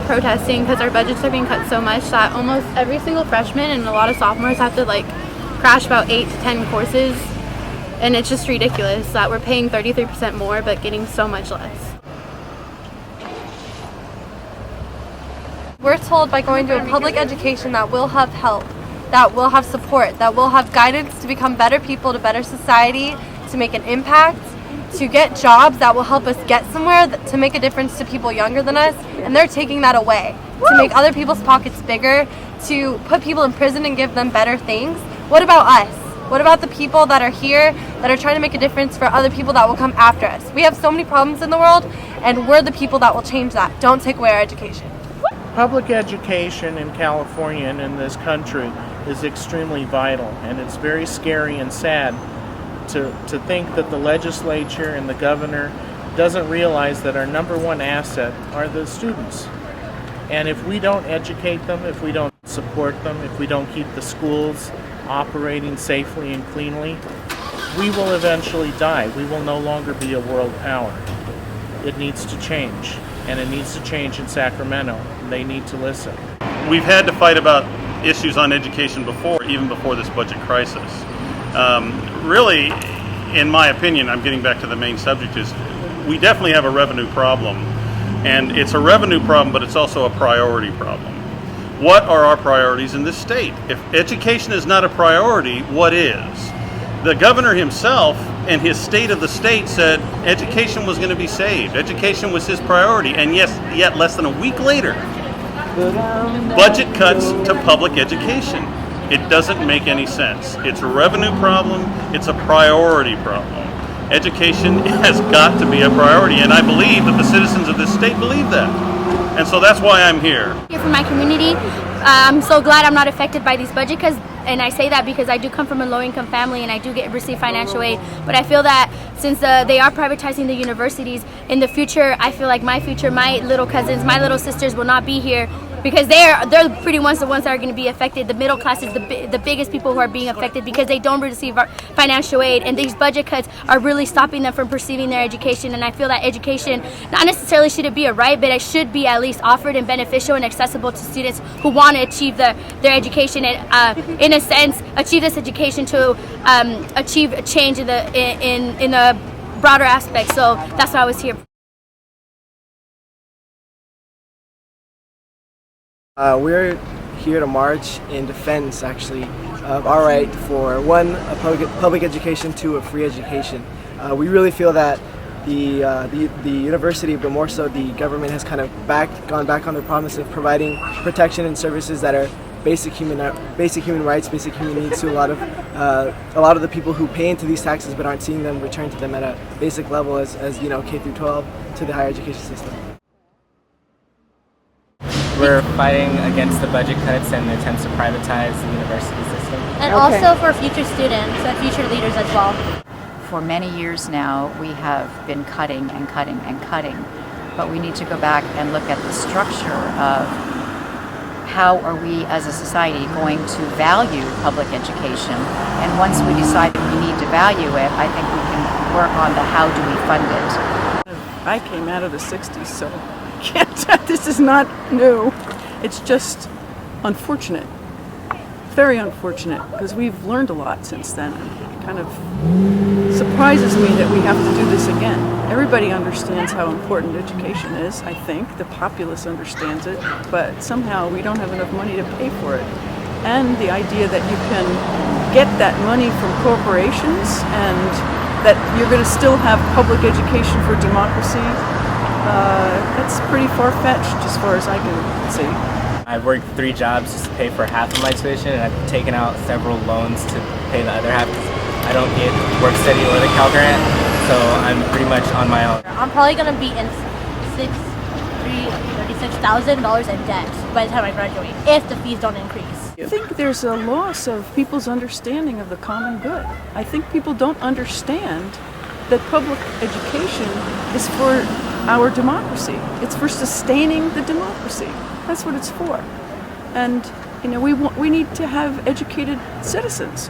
protesting because our budgets are being cut so much that almost every single freshman and a lot of sophomores have to like crash about 8 to 10 courses, and it's just ridiculous that we're paying 33% more but getting so much less. We're told by going to a public education that we'll have help, that we'll have support, that we'll have guidance to become better people, to better society, to make an impact, to get jobs that will help us get somewhere, to make a difference to people younger than us, and they're taking that away, to make other people's pockets bigger, to put people in prison and give them better things. What about us? What about the people that are here that are trying to make a difference for other people that will come after us? We have so many problems in the world, and we're the people that will change that. Don't take away our education. Public education in California and in this country is extremely vital, and it's very scary and sad to think that the legislature and the governor doesn't realize that our number one asset are the students. And if we don't educate them, if we don't support them, if we don't keep the schools operating safely and cleanly, we will eventually die. We will no longer be a world power. It needs to change, and it needs to change in Sacramento. They need to listen. We've had to fight about issues on education before, even before this budget crisis. Really, in my opinion, I'm getting back to the main subject, is we definitely have a revenue problem. And it's a revenue problem, but it's also a priority problem. What are our priorities in this state? If education is not a priority, what is? The governor himself and his state of the state said education was going to be saved. Education was his priority. And yes, yet less than a week later, budget cuts to public education. It doesn't make any sense. It's a revenue problem. It's a priority problem. Education has got to be a priority, and I believe that the citizens of this state believe that. And so that's why I'm here. Here for my community. I'm so glad I'm not affected by these budget cuts, and I say that because I do come from a low-income family and I do receive financial aid. But I feel that since they are privatizing the universities, in the future, I feel like my little cousins, my little sisters will not be here because they're pretty much the ones that are going to be affected. The middle class is the biggest people who are being affected because they don't receive our financial aid, and these budget cuts are really stopping them from pursuing their education. And I feel that education, not necessarily should it be a right, but it should be at least offered and beneficial and accessible to students who want to achieve their education and, in a sense, achieve this education to achieve a change in the broader aspect. So that's why I was here. We're here to march in defense, actually, of our right for, one, a public education, two, a free education. We really feel that the university, but more so the government, has kind of gone back on their promise of providing protection and services that are basic human rights, basic human needs to a lot of the people who pay into these taxes but aren't seeing them return to them at a basic level as you know, K through 12 to the higher education system. We're fighting against the budget cuts and the attempts to privatize the university system. And also for future students and future leaders as well. For many years now, we have been cutting and cutting and cutting, but we need to go back and look at the structure of how are we as a society going to value public education. And once we decide that we need to value it, I think we can work on the how do we fund it. I came out of the 60s, so this is not new. It's just unfortunate, very unfortunate, because we've learned a lot since then. It kind of surprises me that we have to do this again. Everybody understands how important education is, I think. The populace understands it, but somehow we don't have enough money to pay for it. And the idea that you can get that money from corporations and that you're going to still have public education for democracy, that's pretty far-fetched as far as I can see. I've worked 3 jobs just to pay for half of my tuition, and I've taken out several loans to pay the other half because I don't get work study or the Cal Grant, so I'm pretty much on my own. I'm probably going to be in $36,000 in debt by the time I graduate, if the fees don't increase. I think there's a loss of people's understanding of the common good. I think people don't understand that public education is for our democracy. It's for sustaining the democracy. That's what it's for. And you know, we need to have educated citizens.